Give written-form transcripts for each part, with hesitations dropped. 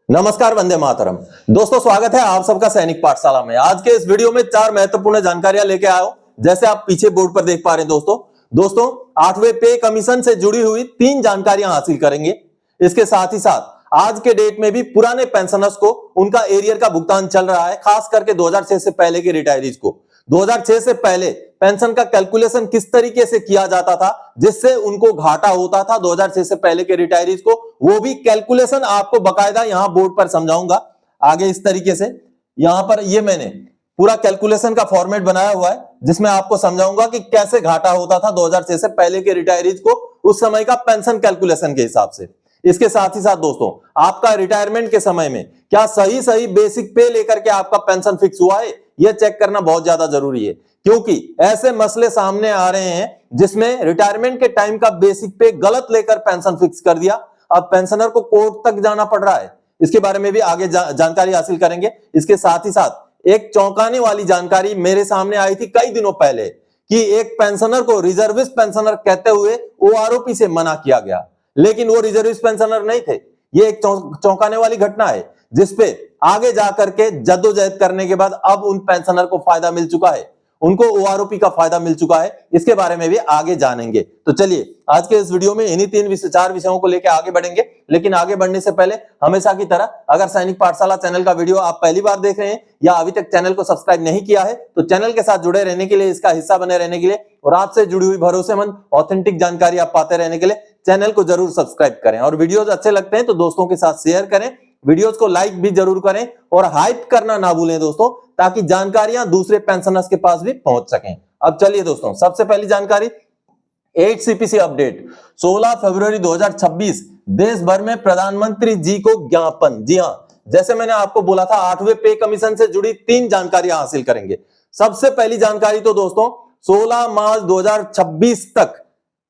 नमस्कार, वंदे मातरम। दोस्तों, स्वागत है आप सबका सैनिक पाठशाला में। आज के इस वीडियो में 4 महत्वपूर्ण जानकारियां लेके आया हूं। जैसे आप पीछे बोर्ड पर देख पा रहे हैं दोस्तों 8वें पे कमीशन से जुड़ी हुई 3 जानकारियां हासिल करेंगे। इसके साथ ही साथ आज के डेट में भी पुराने पेंशनर्स को उनका एरियर का भुगतान चल रहा है, खास करके 2006 से पहले के रिटायरीज को। 2006 से पहले पेंशन का कैलकुलेशन किस तरीके से किया जाता था जिससे उनको घाटा होता था 2006 से पहले के रिटायरीज को, वो भी कैलकुलेशन आपको बकायदा यहां बोर्ड पर समझाऊंगा आगे इस तरीके से। यहां पर ये मैंने पूरा कैलकुलेशन का फॉर्मेट बनाया हुआ है जिसमें आपको समझाऊंगा कि कैसे घाटा होता था 2006 से पहले के रिटायरीज को उस समय का पेंशन कैलकुलेशन के हिसाब से। इसके साथ ही साथ दोस्तों, आपका रिटायरमेंट के समय में क्या सही बेसिक पे लेकर के आपका पेंशन फिक्स हुआ है, यह चेक करना बहुत ज्यादा जरूरी है, क्योंकि ऐसे मसले सामने आ रहे हैं जिसमें रिटायरमेंट के टाइम का बेसिक पे गलत लेकर पेंशन फिक्स कर दिया। अब पेंशनर को कोर्ट तक जाना पड़ रहा है। इसके बारे में भी आगे जानकारी हासिल करेंगे। इसके साथ ही साथ एक चौंकाने वाली जानकारी मेरे सामने आई थी कई दिनों पहले कि एक पेंशनर को रिजर्विस्ट पेंशनर कहते हुए ओआरओपी से मना किया गया, लेकिन वो रिजर्विस्ट पेंशनर नहीं थे। ये एक चौंकाने वाली घटना है जिसपे आगे जाकर के जद्दोजहद करने के बाद अब उन पेंशनर को फायदा मिल चुका है, उनको ओआरओपी का फायदा मिल चुका है। इसके बारे में भी आगे जानेंगे। तो चलिए आज के इस वीडियो में इन्हीं 4 विषयों को लेकर आगे बढ़ेंगे। लेकिन आगे बढ़ने से पहले हमेशा की तरह अगर सैनिक पाठशाला चैनल का वीडियो आप पहली बार देख रहे हैं या अभी तक चैनल को सब्सक्राइब नहीं किया है तो चैनल के साथ जुड़े रहने के लिए, इसका हिस्सा बने रहने के लिए और आपसे जुड़ी हुई भरोसेमंद ऑथेंटिक जानकारी आप पाते रहने के लिए चैनल को जरूर सब्सक्राइब करें। और वीडियोस अच्छे लगते हैं तो दोस्तों के साथ शेयर करें, वीडियोस को लाइक भी जरूर करें और हाइप करना ना भूलें दोस्तों, ताकि जानकारियां दूसरे पेंशनर्स के पास भी पहुंच सकें। अब चलिए दोस्तों, सबसे पहली जानकारी 8 सीपीसी अपडेट 16 फरवरी 2026 देश भर में प्रधानमंत्री जी को ज्ञापन। जी हां, जैसे मैंने आपको बोला था 8वें पे कमीशन से जुड़ी 3 जानकारियां हासिल करेंगे। सबसे पहली जानकारी तो दोस्तों 16 मार्च 2026 तक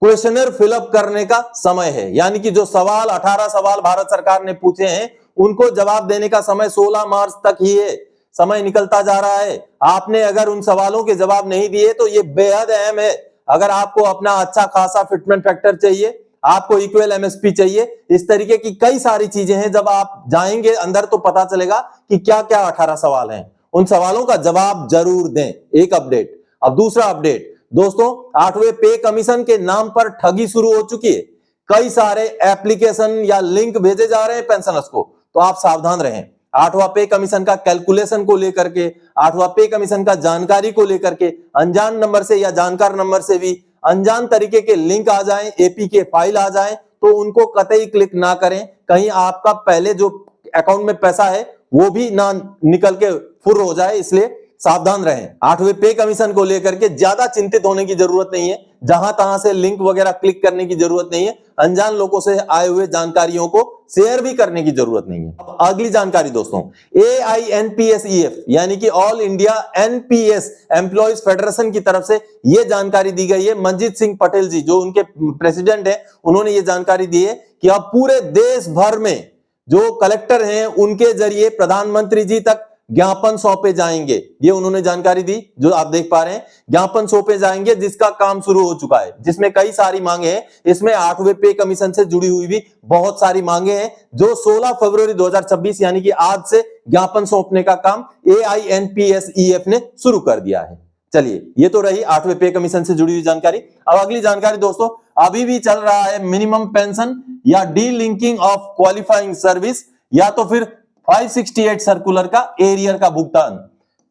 क्वेश्चनर फिलअप करने का समय है, यानी कि जो 18 सवाल भारत सरकार ने पूछे हैं उनको जवाब देने का समय 16 मार्च तक ही है। समय निकलता जा रहा है। आपने अगर उन सवालों के जवाब नहीं दिए तो ये बेहद अहम है। अगर आपको अपना अच्छा खासा फिटमेंट फैक्टर चाहिए, आपको इक्वल एमएसपी चाहिए, इस तरीके की कई सारी चीजें हैं, जब आप जाएंगे अंदर तो पता चलेगा कि क्या क्या 18 सवाल हैं। उन सवालों का जवाब जरूर दें। एक अपडेट। अब दूसरा अपडेट दोस्तों, 8वें पे कमीशन के नाम पर ठगी शुरू हो चुकी है। कई सारे एप्लीकेशन या लिंक भेजे जा रहे हैं पेंशनर्स को, तो आप सावधान रहें। 8वां पे कमीशन का कैलकुलेशन को लेकर के, 8वां पे कमीशन का जानकारी को लेकर के अनजान नंबर से या जानकार नंबर से भी अनजान तरीके के लिंक आ जाएं, एपीके फाइल आ जाएं, तो उनको कतई क्लिक ना करें। कहीं आपका पहले जो अकाउंट में पैसा है वो भी ना निकल के फुर हो जाए, इसलिए सावधान रहें। 8वें पे कमीशन को लेकर के ज्यादा चिंतित होने की जरूरत नहीं है। जहां तहां से लिंक वगैरह क्लिक करने की जरूरत नहीं है। अनजान लोगों से आए हुए जानकारियों को शेयर भी करने की जरूरत नहीं है। अब अगली जानकारी दोस्तों, AINPSEF यानी कि all India NPS employees federation की तरफ से यह जानकारी दी गई है। मंजीत सिंह पटेल जी जो उनके प्रेसिडेंट है, उन्होंने ये जानकारी दी है कि अब पूरे देश भर में जो कलेक्टर हैं उनके जरिए प्रधानमंत्री जी तक ज्ञापन सौंपे जाएंगे। ये उन्होंने जानकारी दी, जो आप देख पा रहे हैं, ज्ञापन सौंपे जाएंगे जिसका काम शुरू हो चुका है, जिसमें कई सारी मांगे हैं। इसमें 8वें पे कमीशन से जुड़ी हुई भी बहुत सारी मांगे हैं जो 16 फरवरी 2026 यानी कि आज से ज्ञापन सौंपने का काम AINPSEF ने शुरू कर दिया है। चलिए, ये तो रही 8वें पे कमीशन से जुड़ी हुई जानकारी। अब अगली जानकारी दोस्तों, अभी भी चल रहा है मिनिमम पेंशन या D linking of qualifying service या तो फिर 568 सर्कुलर का एरियर का भुगतान।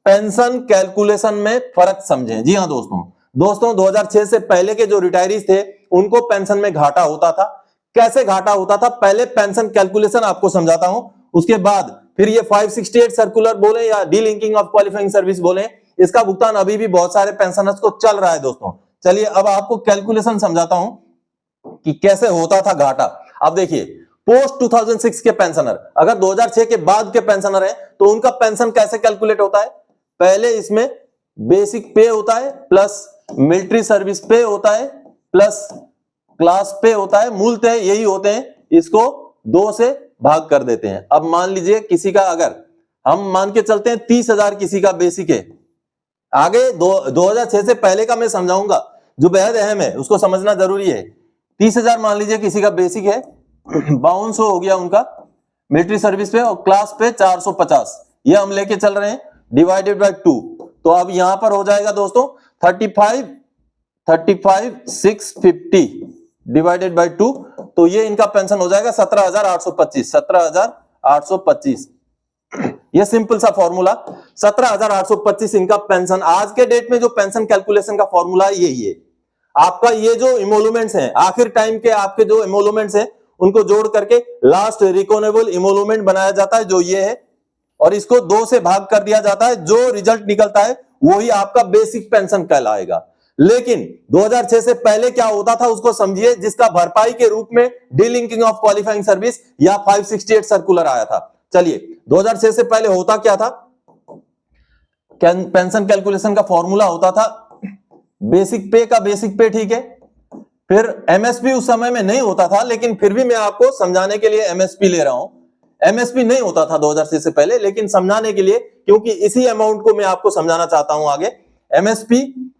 पेंशन कैलकुलेशन में फर्क समझें। जी हां दोस्तों 2006 से पहले के जो रिटायरीज थे उनको पेंशन में घाटा होता था। कैसे घाटा होता था, पहले पेंशन कैलकुलेशन आपको समझाता हूं, उसके बाद फिर ये 568 सर्कुलर बोले या D linking of qualifying service बोले, इसका भुगतान अभी भी बहुत सारे पेंशनर्स को चल रहा है दोस्तों। चलिए अब आपको कैलकुलेशन समझाता हूं कि कैसे होता था घाटा। अब देखिए, पोस्ट 2006 के पेंशनर, अगर 2006 के बाद के पेंशनर हैं तो उनका पेंशन कैसे कैलकुलेट होता है। पहले इसमें बेसिक पे होता है प्लस मिलिट्री सर्विस पे होता है प्लस क्लास पे होता है, मूलतः यही होते हैं। इसको 2 से भाग कर देते हैं। अब मान लीजिए किसी का, अगर हम मान के चलते हैं 30,000 किसी का बेसिक है, आगे 2006 से पहले का मैं समझाऊंगा जो बेहद अहम है, उसको समझना जरूरी है। 30,000 मान लीजिए किसी का बेसिक है, 5200 हो गया उनका, मिलिट्री सर्विस पे और क्लास पे 450, ये हम लेके चल रहे हैं, डिवाइडेड बाय 2। तो अब यहां पर हो जाएगा दोस्तों 35,650 डिवाइडेड बाय 2, तो ये इनका पेंशन हो जाएगा 17,825, 17,825। ये सिंपल सा फॉर्मूला, 17,825 इनका पेंशन। आज के डेट में जो पेंशन कैलकुलेशन का फॉर्मूला है यही है। आपका ये जो इमोलुमेंट्स हैं, आखिर टाइम के आपके जो इमोलुमेंट्स हैं उनको जोड़ करके लास्ट रिकॉनेबल इमोलुमेंट बनाया जाता है, जो ये है, और इसको 2 से भाग कर दिया जाता है। जो रिजल्ट निकलता है वही आपका बेसिक पेंशन कहलाएगा। लेकिन 2006 से पहले क्या होता था उसको समझिए, जिसका भरपाई के रूप में डीलिंकिंग ऑफ क्वालिफाइंग सर्विस या 568 सर्कुलर आया था। चलिए 2006 से पहले होता क्या था, पेंशन कैलकुलेशन का फॉर्मूला होता था बेसिक पे का बेसिक पे, ठीक है। फिर एमएसपी उस समय में नहीं होता था, लेकिन फिर भी मैं आपको समझाने के लिए एमएसपी ले रहा हूं। एमएसपी नहीं होता था 2006 से पहले, लेकिन समझाने के लिए, क्योंकि इसी अमाउंट को मैं आपको समझाना चाहता हूं आगे। एमएसपी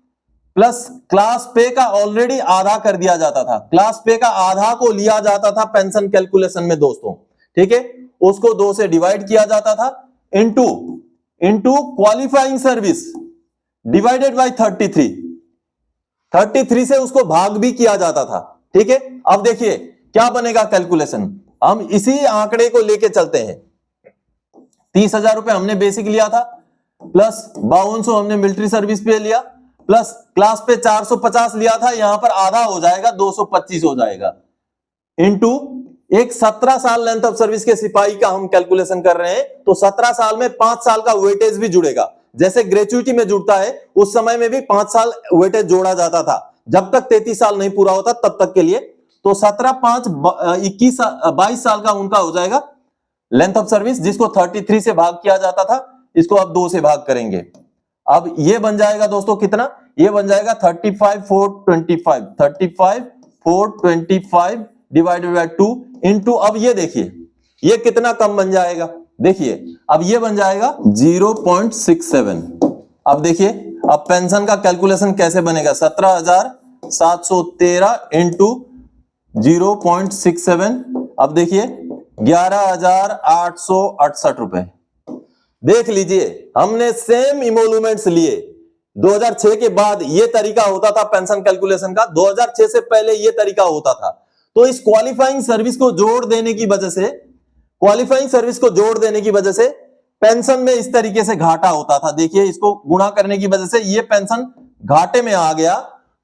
प्लस क्लास पे का ऑलरेडी आधा कर दिया जाता था, क्लास पे का आधा को लिया जाता था पेंशन कैलकुलेशन में दोस्तों, ठीक है। उसको 2 से डिवाइड किया जाता था into qualifying service divided by 33 से उसको भाग भी किया जाता था, ठीक है। अब देखिए क्या बनेगा कैलकुलेशन, हम इसी आंकड़े को लेके चलते हैं। 30,000 रुपए हमने बेसिक लिया था, प्लस 5200 हमने मिलिट्री सर्विस पे लिया, प्लस क्लास पे 450 लिया था, यहां पर आधा हो जाएगा 225 हो जाएगा, इनटू एक 17 साल लेंथ ऑफ सर्विस के सिपाही का हम कैलकुलेशन कर रहे हैं, तो 17 साल में 5 साल का वेटेज भी जुड़ेगा। जैसे ग्रेचुइटी में जुड़ता है, उस समय में भी 5 साल वेटेज जोड़ा जाता था, जब तक 33 साल नहीं पूरा होता तब तक के लिए। तो 17 5 22 साल का उनका हो जाएगा लेंथ ऑफ सर्विस, जिसको 33 से भाग किया जाता था, इसको अब 2 से भाग करेंगे। अब ये बन जाएगा दोस्तों कितना, ये बन जाएगा 35,425 डिवाइडेड बाय 2 इनटू, अब ये देखिए ये कितना कम बन जाएगा, देखिए अब ये बन जाएगा 0.67। अब देखिए अब पेंशन का कैलकुलेशन कैसे बनेगा, 17,713 इंटू 0.67, अब देखिए 11,868 रुपए। देख लीजिए हमने सेम इमोलुमेंट्स लिए। 2006 के बाद ये तरीका होता था पेंशन कैलकुलेशन का, 2006 से पहले ये तरीका होता था। तो इस क्वालिफाइंग सर्विस को जोड़ देने की वजह से पेंशन में इस तरीके से घाटा होता था। देखिए इसको गुणा करने की वजह से ये पेंशन घाटे में आ गया।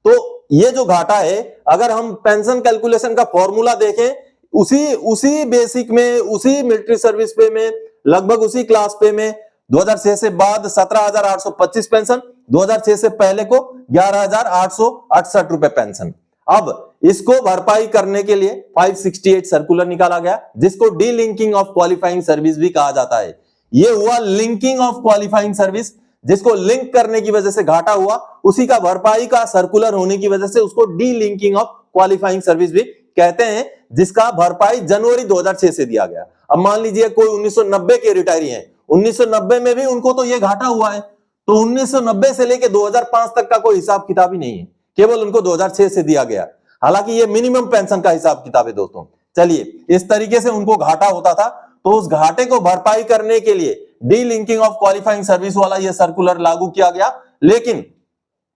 तो ये जो घाटा है, अगर हम पेंशन कैलकुलेशन का फॉर्मूला देखें, उसी बेसिक में, उसी मिलिट्री सर्विस पे में, लगभग उसी क्लास पे में 2006 से बाद 17,825 पेंशन, 2006 से पहले को 11,868 रुपए पेंशन। अब इसको भरपाई करने के लिए 568 सर्कुलर निकाला गया, जिसको डीलिंकिंग ऑफ क्वालिफाइंग सर्विस भी कहा जाता है। ये हुआ लिंकिंग ऑफ क्वालिफाइंग सर्विस, जिसको लिंक करने की वजह से घाटा हुआ, उसी का भरपाई का सर्कुलर होने की वजह से उसको डीलिंकिंग ऑफ क्वालिफाइंग सर्विस भी कहते हैं, जिसका भरपाई जनवरी 2006 से दिया गया। अब मान लीजिए कोई 1990 के रिटायरी हैं, 1990 में भी उनको तो ये घाटा हुआ है, तो 1990 से लेके 2005 तक का कोई हिसाब किताब ही नहीं है, केवल उनको 2006 से दिया गया। हालांकि ये मिनिमम पेंशन का हिसाब किताब है दोस्तों। चलिए इस तरीके से उनको घाटा होता था, तो उस घाटे को भरपाई करने के लिए डीलिंकिंग ऑफ क्वालिफाइंग सर्विस वाला ये सर्कुलर लागू किया गया। लेकिन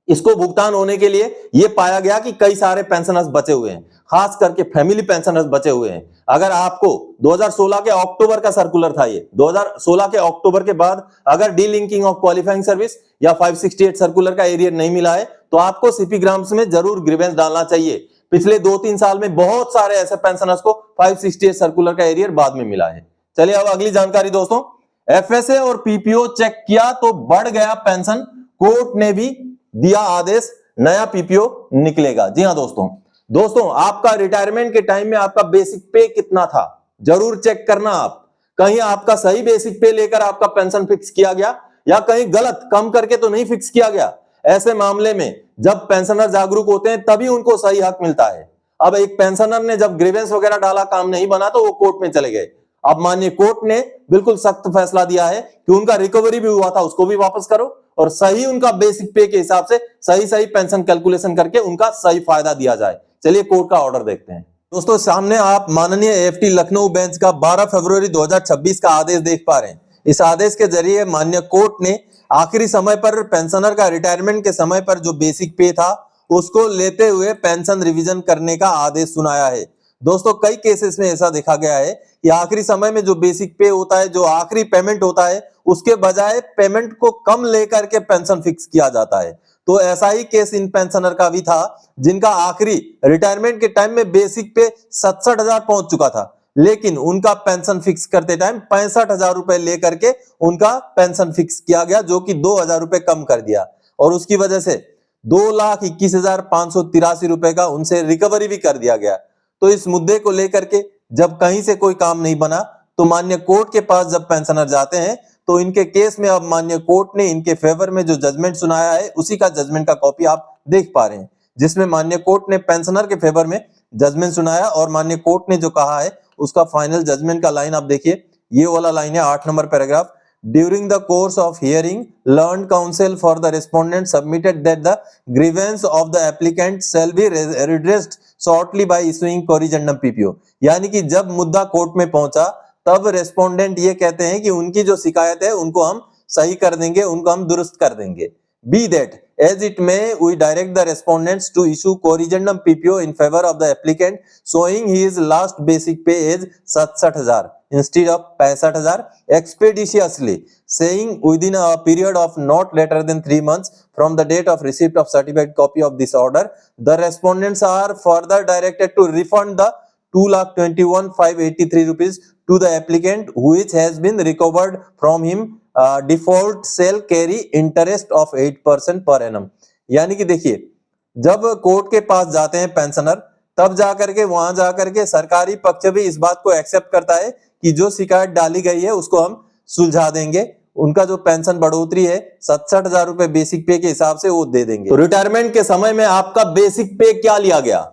इसको भुगतान होने के लिए ये पाया गया कि कई सारे पेंशनर्स बचे हुए हैं, खास करके फैमिली पेंशनर्स बचे हुए हैं। अगर आपको 2016 के अक्टूबर का सर्कुलर था, ये 2016 के अक्टूबर के बाद अगर डीलिंकिंग ऑफ क्वालिफाइंग सर्विस या 568 सर्कुलर का एरियर नहीं मिला है, तो आपको सीपी ग्राम्स में जरूर ग्रीवेंस डालना चाहिए। पिछले 2-3 साल में बहुत सारे ऐसे पेंशनर्स को 568 सर्कुलर का एरियर बाद में मिला है। चलिए अब अगली जानकारी दोस्तों, एफएसए और पीपीओ चेक किया तो बढ़ गया पेंशन, कोर्ट ने भी दिया आदेश, नया पीपीओ निकलेगा। जी हां दोस्तों आपका रिटायरमेंट के टाइम में आपका बेसिक पे कितना था, जरूर चेक करना आप। कहीं आपका सही बेसिक पे लेकर आपका पेंशन फिक्स किया गया, या कहीं गलत कम करके तो नहीं फिक्स किया गया। ऐसे मामले में जब पेंशनर जागरूक होते हैं तभी उनको सही हक मिलता है। अब एक पेंशनर ने जब ग्रीवेंस वगैरह डाला, काम नहीं बना, तो वो कोर्ट में चले गए। अब माननीय कोर्ट ने बिल्कुल सख्त फैसला दिया है कि उनका रिकवरी भी हुआ था, उसको भी वापस करो, और सही उनका बेसिक पे के हिसाब से सही पेंशन कैलकुलेशन करके उनका सही फायदा दिया जाए। चलिए कोर्ट का ऑर्डर देखते हैं। दोस्तों सामने आप माननीय एएफटी लखनऊ बेंच का 12 फरवरी 2026 का आदेश देख पा रहे हैं। इस आदेश के जरिए माननीय कोर्ट ने आखिरी समय पर पेंशनर का रिटायरमेंट के समय पर जो बेसिक पे था उसको लेते हुए पेंशन रिवीजन करने का आदेश सुनाया है। दोस्तों कई केसेस में ऐसा देखा गया है कि आखिरी समय में जो बेसिक पे होता है, जो आखिरी पेमेंट होता है, उसके बजाय पेमेंट को कम लेकर के पेंशन फिक्स किया जाता है। तो ऐसा ही केस इन पेंशनर का भी था जिनका आखिरी रिटायरमेंट के टाइम में बेसिक पे 67,000 पहुंच चुका था, लेकिन उनका पेंशन फिक्स करते टाइम 65,000 रुपए लेकर के उनका पेंशन फिक्स किया गया, जो कि 2,000 रुपए कम कर दिया और उसकी वजह से 2,21,583 रुपए का उनसे रिकवरी भी कर दिया गया। तो इस मुद्दे को लेकर के जब कहीं से कोई काम नहीं बना तो माननीय कोर्ट के पास जब पेंशनर जाते हैं तो इनके केस में अब माननीय कोर्ट ने इनके फेवर में जो जजमेंट सुनाया है उसी का जजमेंट का कॉपी आप देख पा रहे हैं, जिसमें माननीय कोर्ट ने पेंशनर के फेवर में जजमेंट सुनाया और माननीय कोर्ट ने जो कहा है उसका फाइनल जजमेंट का लाइन आप देखिए, ये वाला लाइन है 8 number paragraph. During the course of hearing learned counsel for the respondent submitted that the grievance of the applicant shall be redressed shortly by issuing corrigendum PPO. यानी कि जब मुद्दा कोर्ट में पहुंचा तब रेस्पोंडेंट ये कहते हैं कि उनकी जो शिकायत है उनको हम सही कर देंगे, उनको हम दुरुस्त कर देंगे। Be that as it may we direct the respondents to issue corrigendum PPO in favor of the applicant showing his last basic pay is 67,000 instead of 65,000 expeditiously, saying within a period of not later than 3 months from the date of receipt of certified copy of this order. The respondents are further directed to refund the 2,21,583 rupees to the applicant which has been recovered from him. Default sale carry interest of 8% per annum. यानी कि देखिए जब court के पास जाते हैं pensioner तब जाकर के वहां जाकर के सरकारी पक्ष भी इस बात को एक्सेप्ट करता है कि जो शिकायत डाली गई है उसको हम सुलझा देंगे, उनका जो पेंशन बढ़ोतरी है 67,000 रुपए बेसिक पे के हिसाब से वो दे देंगे। तो रिटायरमेंट के समय में आपका बेसिक पे क्या लिया गया,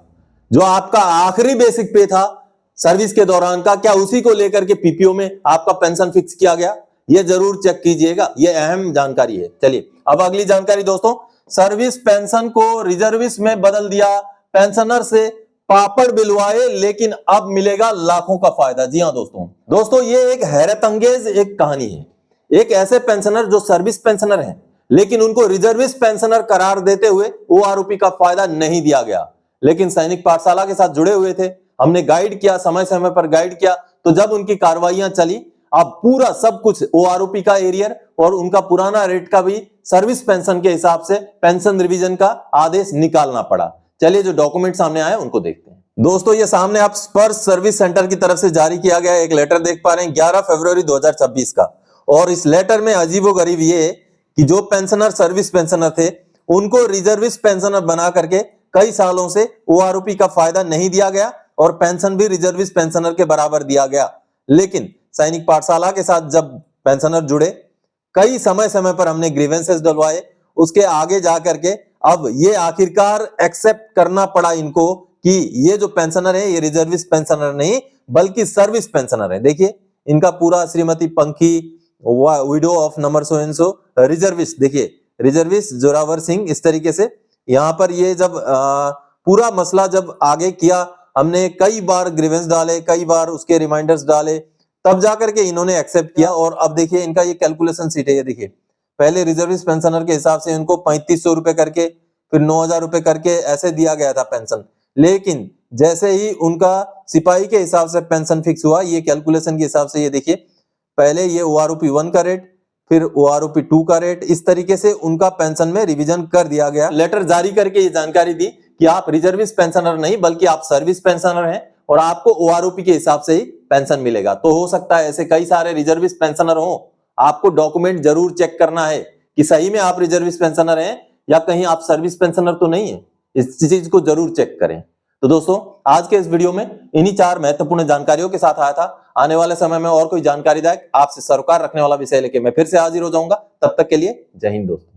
जो आपका आखिरी बेसिक पे था सर्विस के दौरान का, क्या उसी को लेकर के पीपीओ में आपका पेंशन फिक्स किया गया? ये जरूर चेक कीजिएगा, ये अहम जानकारी है। चलिए अब अगली जानकारी दोस्तों, सर्विस पेंशन को रिजर्विस्ट में बदल दिया, पेंशनर से पापड़ बिलवाए लेकिन अब मिलेगा लाखों का फायदा। जी हां दोस्तों ये एक हैरत अंगेज एक कहानी है। एक ऐसे पेंशनर जो सर्विस पेंशनर हैं लेकिन उनको रिजर्विस्ट पेंशनर करार देते हुए ओआरओपी का फायदा नहीं दिया गया, लेकिन सैनिक पाठशाला के साथ जुड़े हुए थे, हमने गाइड किया, समय समय पर गाइड किया, तो जब उनकी कार्रवाइयां चली अब पूरा सब कुछ ओआरओपी का एरियर और उनका पुराना रेट का भी सर्विस पेंशन के हिसाब से पेंशन रिवीजन का आदेश निकालना पड़ा। चलिए जो डॉक्यूमेंट सामने आए उनको देखते हैं। दोस्तों ये सामने आप स्पर्श सर्विस सेंटर की तरफ से जारी किया गया एक लेटर देख पा रहे हैं 11 फरवरी 2026 का, और इस लेटर में अजीबोगरीब ये है कि जो पेंशनर सर्विस पेंशनर थे उनको रिजर्विस्ट पेंशनर बना करके कई सालों से ओआरओपी का फायदा नहीं दिया गया और पेंशन भी रिजर्विस्ट पेंशनर के बराबर दिया गया। लेकिन सैनिक पाठशाला के साथ जब पेंशनर जुड़े कई समय समय पर हमने ग्रीवेंसेस डलवाए, उसके आगे जाकर के अब ये आखिरकार एक्सेप्ट करना पड़ा इनको कि ये जो पेंशनर है ये रिजर्विस्ट पेंशनर नहीं बल्कि सर्विस पेंशनर है। देखिए इनका पूरा श्रीमती पंखी window of number so and so reservist, देखिए रिजर्विस्ट जोरावर सिंह, इस तरीके से यहाँ पर ये जब पूरा मसला जब आगे किया, हमने कई बार ग्रीवेंस डाले, कई बार उसके रिमाइंडर्स डाले, तब जाकर के इन्होंने एक्सेप्ट किया। और अब देखिए इनका ये कैलकुलेशन सीट है, ये देखिए पहले रिजर्विस्ट पेंशनर के हिसाब से इनको 3500 रुपए करके फिर 9,000 रुपए करके ऐसे दिया गया था पेंशन, लेकिन जैसे ही उनका सिपाही के हिसाब से पेंशन फिक्स हुआ ये कैलकुलेशन के हिसाब से, ये देखिए पहले ये ओआरओपी 1 का रेट फिर ओआरओपी 2 का रेट, इस तरीके से उनका पेंशन में रिवीजन कर दिया गया। लेटर जारी करके ये जानकारी दी कि आप रिजर्विस्ट पेंशनर नहीं बल्कि आप सर्विस पेंशनर हैं और आपको ओआरओपी के हिसाब से ही पेंशन मिलेगा। तो हो सकता है ऐसे कई सारे रिजर्विस्ट पेंशनर हो, आपको डॉक्यूमेंट जरूर चेक करना है कि सही में आप रिजर्विस्ट पेंशनर हैं या कहीं आप सर्विस पेंशनर तो नहीं है, इस चीज को जरूर चेक करें। तो दोस्तों आज के इस वीडियो में इन्हीं 4 महत्वपूर्ण जानकारियों के साथ आया था। आने वाले समय में और कोई जानकारीदायक आपसे सरोकार रखने वाला विषय लेके मैं फिर से हाजिर हो जाऊंगा। तब तक के लिए जय हिंद दोस्तों।